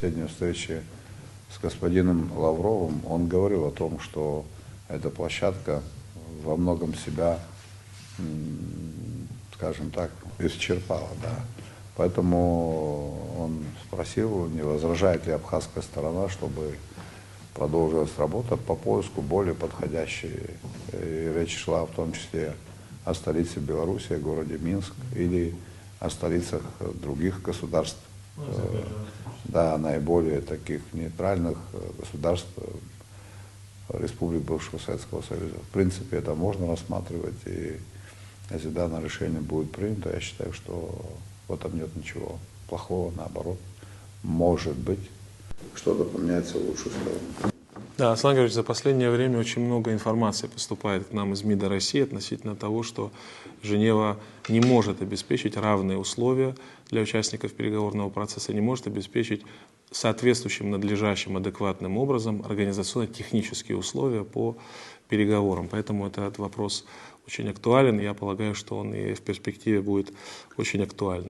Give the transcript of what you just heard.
Последней встрече с господином Лавровым он говорил о том, что эта площадка во многом себя, скажем так, исчерпала. Да. Поэтому он спросил, не возражает ли абхазская сторона, чтобы продолжилась работа по поиску более подходящей. И речь шла в том числе о столице Беларуси, о городе Минск или о столицах других государств. Да, наиболее таких нейтральных государств, республик бывшего Советского Союза. В принципе, это можно рассматривать, и если данное решение будет принято, я считаю, что в этом нет ничего плохого, наоборот, может быть, что-то поменяется в лучшую сторону. Да, Аслан Георгиевич, за последнее время очень много информации поступает к нам из МИДа России относительно того, что Женева не может обеспечить равные условия для участников переговорного процесса, не может обеспечить соответствующим, надлежащим, адекватным образом организационно-технические условия по переговорам. Поэтому этот вопрос очень актуален. Я полагаю, что он и в перспективе будет очень актуален.